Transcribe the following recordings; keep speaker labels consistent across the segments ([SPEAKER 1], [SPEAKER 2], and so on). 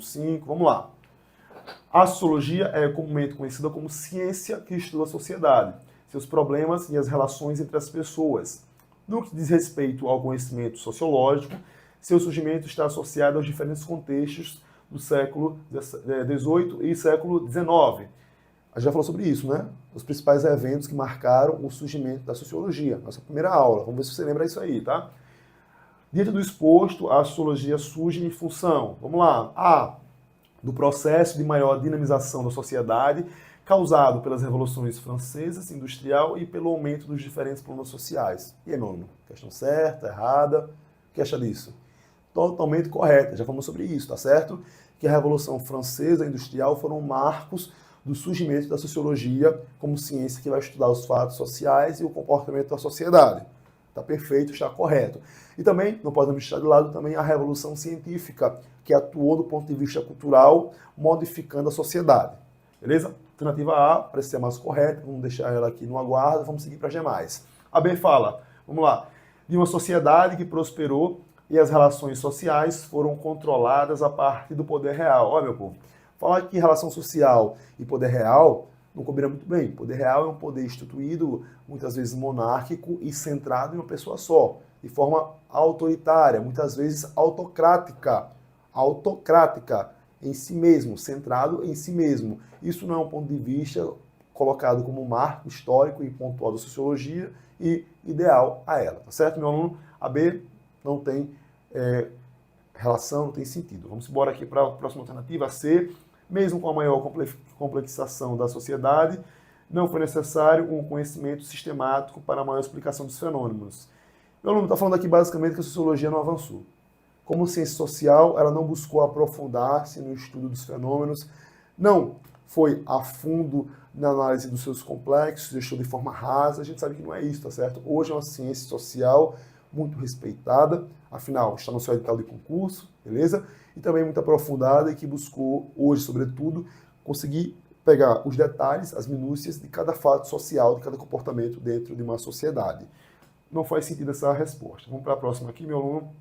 [SPEAKER 1] 5, vamos lá. A sociologia é comumente conhecida como ciência que estuda a sociedade, seus problemas e as relações entre as pessoas. No que diz respeito ao conhecimento sociológico, seu surgimento está associado aos diferentes contextos do século XVIII e século XIX. A gente já falou sobre isso, né? Os principais eventos que marcaram o surgimento da sociologia. Nossa primeira aula. Vamos ver se você lembra isso aí, tá? Diante do exposto, a sociologia surge em função, vamos lá, A, do processo de maior dinamização da sociedade, causado pelas revoluções francesas, industrial e pelo aumento dos diferentes problemas sociais. E aí, meu aluno? Questão certa, errada? O que acha disso? Totalmente correta, já falamos sobre isso, tá certo? Que a Revolução Francesa Industrial foram marcos do surgimento da sociologia como ciência que vai estudar os fatos sociais e o comportamento da sociedade. Está perfeito, está correto. E também, não podemos deixar de lado também a Revolução Científica, que atuou do ponto de vista cultural, modificando a sociedade. Beleza? Alternativa A parece ser a mais correta, vamos deixar ela aqui no aguardo, vamos seguir para as demais. A B fala, vamos lá, de uma sociedade que prosperou e as relações sociais foram controladas a partir do poder real. Olha, meu povo, falar que relação social e poder real não combina muito bem. Poder real é um poder instituído, muitas vezes monárquico e centrado em uma pessoa só, de forma autoritária, muitas vezes autocrática. Autocrática em si mesmo, centrado em si mesmo. Isso não é um ponto de vista colocado como marco histórico e pontual da sociologia e ideal a ela, tá certo, meu aluno? A B não tem relação, não tem sentido. Vamos embora aqui para a próxima alternativa, a C. Mesmo com a maior complexação da sociedade, não foi necessário um conhecimento sistemático para a maior explicação dos fenômenos. Meu aluno está falando aqui basicamente que a sociologia não avançou. Como ciência social, ela não buscou aprofundar-se no estudo dos fenômenos, não foi a fundo na análise dos seus complexos, deixou de forma rasa. A gente sabe que não é isso, tá certo? Hoje é uma ciência social muito respeitada, afinal, está no seu edital de concurso, beleza? E também muito aprofundada e que buscou, hoje, sobretudo, conseguir pegar os detalhes, as minúcias de cada fato social, de cada comportamento dentro de uma sociedade. Não faz sentido essa resposta. Vamos para a próxima aqui, meu aluno.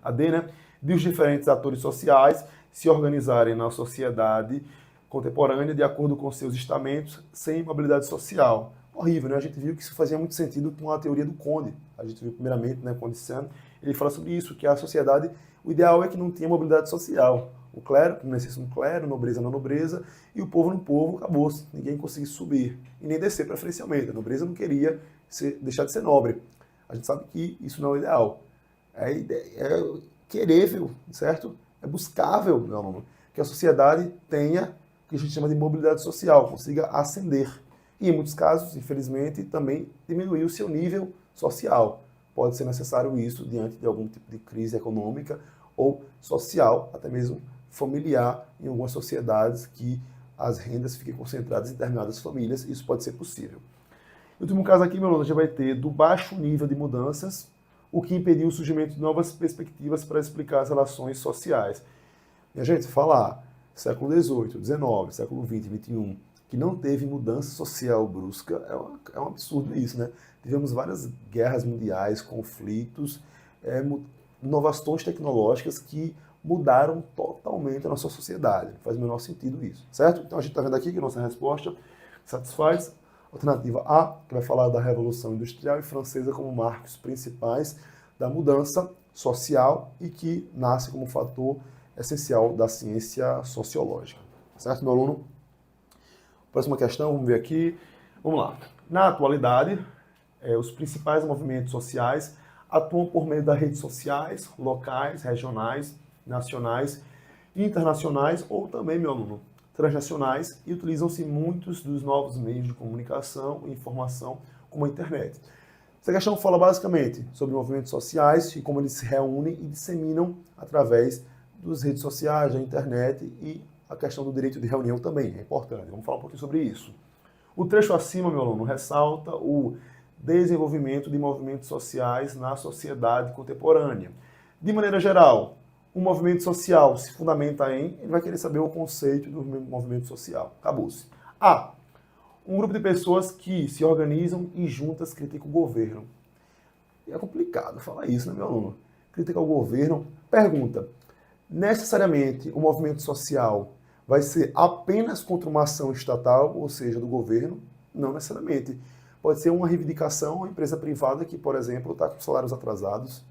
[SPEAKER 1] A D, né? De os diferentes atores sociais se organizarem na sociedade contemporânea de acordo com seus estamentos, sem mobilidade social. Horrível, né? A gente viu que isso fazia muito sentido com a teoria do Conde. A gente viu primeiramente, né, Conde Sand, ele fala sobre isso, que a sociedade, o ideal é que não tenha mobilidade social. O clero, permanecesse no clero, nobreza na nobreza, e o povo no povo, acabou-se. Ninguém conseguisse subir, e nem descer preferencialmente. A nobreza não queria deixar de ser nobre. A gente sabe que isso não é o ideal. É querível, certo? É buscável, meu aluno, que a sociedade tenha o que a gente chama de mobilidade social, consiga ascender. E, em muitos casos, infelizmente, também diminuir o seu nível social. Pode ser necessário isso diante de algum tipo de crise econômica ou social, até mesmo familiar, em algumas sociedades que as rendas fiquem concentradas em determinadas famílias. Isso pode ser possível. No último caso aqui, meu aluno, a gente vai ter do baixo nível de mudanças, o que impediu o surgimento de novas perspectivas para explicar as relações sociais. E a gente falar século XVIII, XIX, século XX, XXI, que não teve mudança social brusca, é um absurdo isso, né? Tivemos várias guerras mundiais, conflitos, inovações tecnológicas que mudaram totalmente a nossa sociedade. Não faz o menor sentido isso, certo? Então a gente está vendo aqui que a nossa resposta satisfaz. Alternativa A, que vai falar da Revolução Industrial e Francesa como marcos principais da mudança social e que nasce como fator essencial da ciência sociológica. Certo, meu aluno? Próxima questão, vamos ver aqui. Vamos lá. Na atualidade, os principais movimentos sociais atuam por meio das redes sociais, locais, regionais, nacionais, internacionais ou também, meu aluno, transnacionais, e utilizam-se muitos dos novos meios de comunicação e informação, como a internet. Essa questão fala basicamente sobre movimentos sociais e como eles se reúnem e disseminam através das redes sociais, da internet, e a questão do direito de reunião também é importante. Vamos falar um pouquinho sobre isso. O trecho acima, meu aluno, ressalta o desenvolvimento de movimentos sociais na sociedade contemporânea. De maneira geral, um movimento social se fundamenta em... Ele vai querer saber o conceito do movimento social. Acabou-se. A. Um grupo de pessoas que se organizam e juntas criticam o governo. E é complicado falar isso, né, meu aluno? Criticar o governo. Pergunta. Necessariamente, o movimento social vai ser apenas contra uma ação estatal, ou seja, do governo? Não necessariamente. Pode ser uma reivindicação, uma empresa privada que, por exemplo, está com salários atrasados.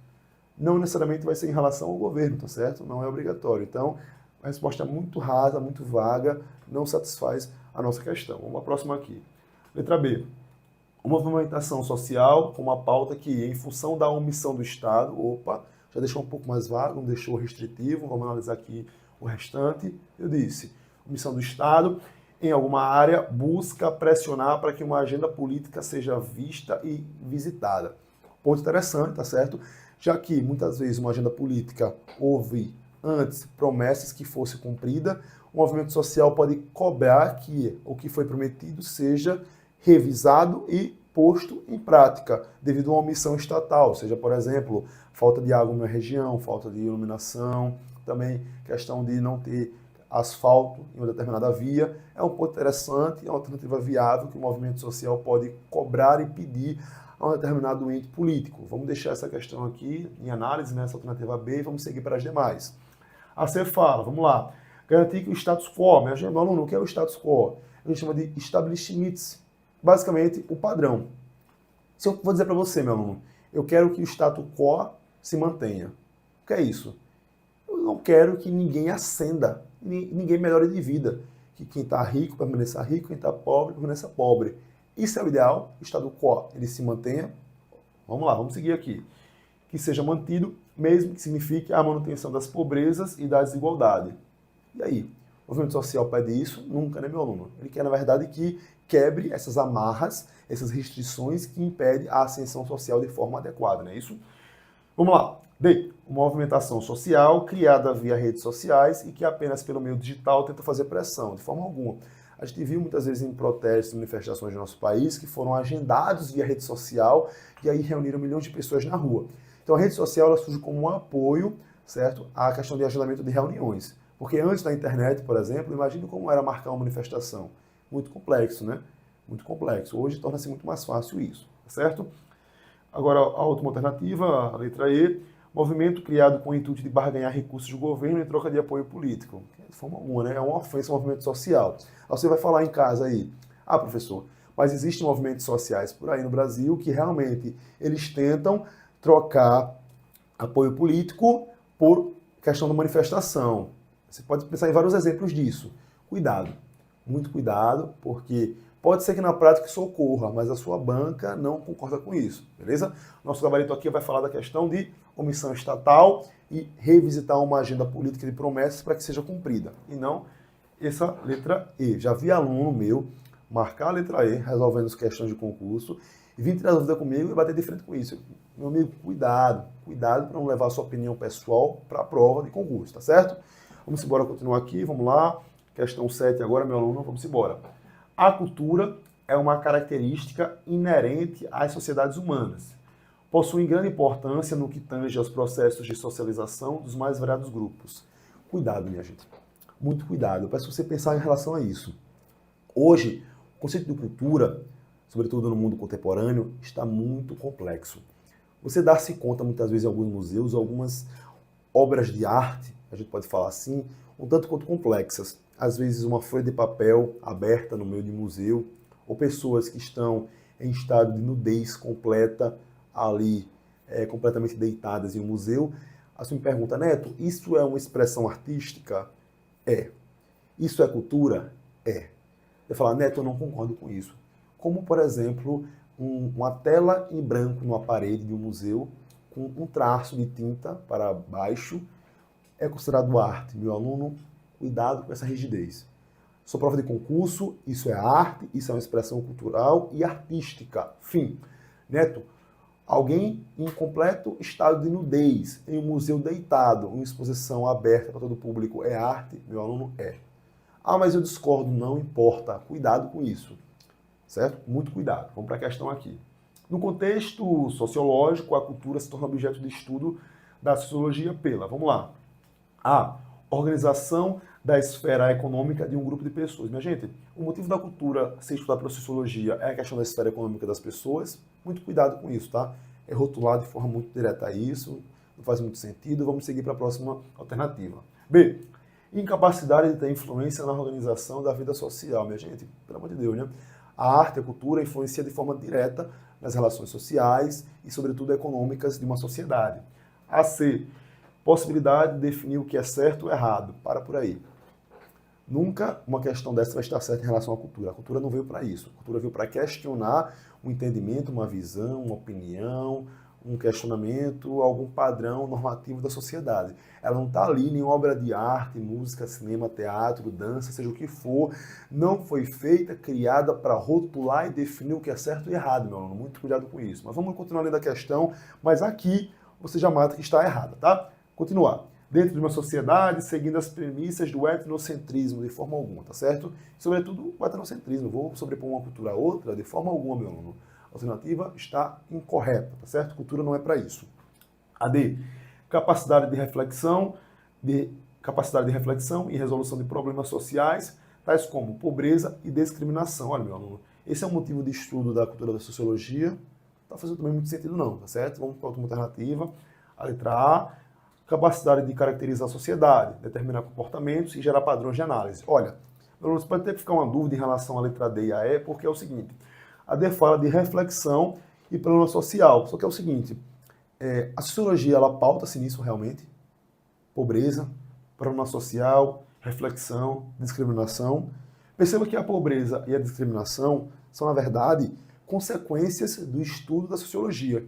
[SPEAKER 1] Não necessariamente vai ser em relação ao governo, tá certo? Não é obrigatório. Então, a resposta é muito rasa, muito vaga, não satisfaz a nossa questão. Vamos à próxima aqui. Letra B. Uma movimentação social com uma pauta que, em função da omissão do Estado, já deixou um pouco mais vago, não deixou restritivo, vamos analisar aqui o restante. Eu disse, omissão do Estado, em alguma área, busca pressionar para que uma agenda política seja vista e visitada. Ponto interessante, tá certo? Já que, muitas vezes, uma agenda política houve antes promessas que fosse cumprida, o movimento social pode cobrar que o que foi prometido seja revisado e posto em prática, devido a uma omissão estatal, seja, por exemplo, falta de água na região, falta de iluminação, também questão de não ter asfalto em uma determinada via. É um ponto interessante, é uma alternativa viável que o movimento social pode cobrar e pedir a um determinado ente político. Vamos deixar essa questão aqui em análise, nessa alternativa B, e vamos seguir para as demais. A C fala, vamos lá, garantir que o status quo, meu aluno, o que é o status quo? A gente chama de Establishments, basicamente o padrão. Se eu vou dizer para você, meu aluno, eu quero que o status quo se mantenha. O que é isso? Eu não quero que ninguém ascenda, ninguém melhore de vida. Que quem está rico permaneça rico, quem está pobre permaneça pobre. Isso é o ideal, o status quo ele se mantenha. Vamos lá, vamos seguir aqui. Que seja mantido, mesmo que signifique a manutenção das pobrezas e da desigualdade. E aí? O movimento social pede isso? Nunca, né, meu aluno? Ele quer, na verdade, que quebre essas amarras, essas restrições que impedem a ascensão social de forma adequada, não é isso? Vamos lá. D. Uma movimentação social criada via redes sociais e que apenas pelo meio digital tenta fazer pressão, de forma alguma. A gente viu muitas vezes em protestos e manifestações do nosso país que foram agendados via rede social e aí reuniram milhões de pessoas na rua. Então a rede social ela surge como um apoio, certo, à questão de agendamento de reuniões. Porque antes da internet, por exemplo, imagine como era marcar uma manifestação. Muito complexo, né? Muito complexo. Hoje torna-se muito mais fácil isso, certo? Agora, a última alternativa, a letra E, movimento criado com o intuito de barganhar recursos do governo em troca de apoio político. De forma alguma, né? É uma ofensa ao movimento social. Aí você vai falar em casa aí, professor, mas existem movimentos sociais por aí no Brasil que realmente eles tentam trocar apoio político por questão da manifestação. Você pode pensar em vários exemplos disso. Cuidado, muito cuidado, porque pode ser que na prática isso ocorra, mas a sua banca não concorda com isso, beleza? Nosso gabarito aqui vai falar da questão de omissão estatal e revisitar uma agenda política de promessas para que seja cumprida, e não essa letra E. Já vi aluno meu marcar a letra E, resolvendo as questões de concurso, e vir tirar dúvida comigo e bater de frente com isso. Meu amigo, cuidado para não levar a sua opinião pessoal para a prova de concurso, tá certo? Vamos embora, continuar aqui, vamos lá. Questão 7 agora, meu aluno, vamos embora. A cultura é uma característica inerente às sociedades humanas. Possui grande importância no que tange aos processos de socialização dos mais variados grupos. Cuidado, minha gente. Muito cuidado. Eu peço você pensar em relação a isso. Hoje, o conceito de cultura, sobretudo no mundo contemporâneo, está muito complexo. Você dá-se conta, muitas vezes, em alguns museus, algumas obras de arte, a gente pode falar assim, um tanto quanto complexas. Às vezes uma folha de papel aberta no meio de um museu, ou pessoas que estão em estado de nudez completa ali, completamente deitadas em um museu. Aí você me pergunta, Neto, isso é uma expressão artística? É. Isso é cultura? É. Eu falo, Neto, eu não concordo com isso. Como, por exemplo, uma tela em branco numa parede de um museu, com um traço de tinta para baixo, é considerado arte. Meu aluno, cuidado com essa rigidez. Sua prova de concurso, isso é arte, isso é uma expressão cultural e artística. Fim. Neto, alguém em completo estado de nudez, em um museu deitado, em exposição aberta para todo o público, é arte? Meu aluno, é. Mas eu discordo, não importa. Cuidado com isso. Certo? Muito cuidado. Vamos para a questão aqui. No contexto sociológico, a cultura se torna objeto de estudo da sociologia pela, vamos lá, a organização da esfera econômica de um grupo de pessoas. Minha gente, o motivo da cultura ser estudada pela sociologia é a questão da esfera econômica das pessoas. Muito cuidado com isso, tá? É rotular de forma muito direta a isso. não faz muito sentido, vamos seguir para a próxima alternativa. B, incapacidade de ter influência na organização da vida social. Minha gente, pelo amor de Deus, né? A arte, a cultura influencia de forma direta nas relações sociais e, sobretudo, econômicas de uma sociedade. A C, possibilidade de definir o que é certo ou errado. Para por aí. Nunca uma questão dessa vai estar certa em relação à cultura. A cultura não veio para isso. A cultura veio para questionar um entendimento, uma visão, uma opinião, um questionamento, algum padrão normativo da sociedade. Ela não está ali em nenhuma obra de arte, música, cinema, teatro, dança, seja o que for. Não foi feita, criada para rotular e definir o que é certo e errado, meu aluno. Muito cuidado com isso. Mas vamos continuar lendo a questão, mas aqui você já mata que está errada, tá? Continuar. Dentro de uma sociedade, seguindo as premissas do etnocentrismo, de forma alguma, tá certo? Sobretudo o etnocentrismo. Vou sobrepor uma cultura a outra, de forma alguma, meu aluno. A alternativa está incorreta, tá certo? Cultura não é para isso. A D, capacidade de reflexão e resolução de problemas sociais, tais como pobreza e discriminação. Olha, meu aluno, esse é um motivo de estudo da cultura da sociologia. Não está fazendo também muito sentido não, tá certo? Vamos para a última alternativa. A letra A, capacidade de caracterizar a sociedade, determinar comportamentos e gerar padrões de análise. Olha, meu aluno, você pode ter que ficar uma dúvida em relação à letra D e a E, porque é o seguinte, a D fala de reflexão e problema social. Só que é o seguinte, a sociologia, ela pauta-se nisso realmente. Pobreza, problema social, reflexão, discriminação. Perceba que a pobreza e a discriminação são, na verdade, consequências do estudo da sociologia.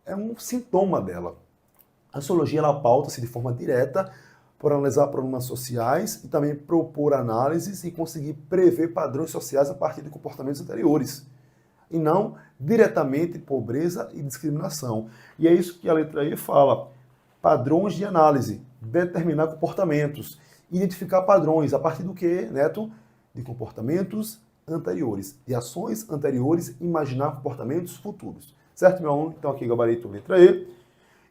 [SPEAKER 1] É um sintoma dela. A sociologia, ela pauta-se de forma direta por analisar problemas sociais e também propor análises e conseguir prever padrões sociais a partir de comportamentos anteriores. E não diretamente pobreza e discriminação. E é isso que a letra E fala. Padrões de análise, determinar comportamentos, identificar padrões a partir do que, Neto? De comportamentos anteriores, de ações anteriores, imaginar comportamentos futuros. Certo, meu aluno? Então aqui gabarito letra E.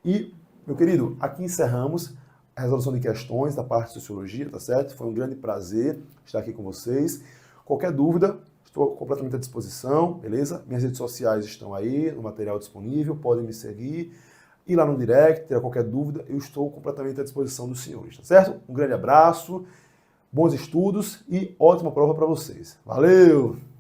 [SPEAKER 1] E, meu querido, aqui encerramos a resolução de questões da parte de sociologia, tá certo? Foi um grande prazer estar aqui com vocês. Qualquer dúvida, estou completamente à disposição, beleza? Minhas redes sociais estão aí, no material disponível, podem me seguir. Ir lá no direct, ter qualquer dúvida, eu estou completamente à disposição dos senhores, tá certo? Um grande abraço, bons estudos e ótima prova para vocês. Valeu!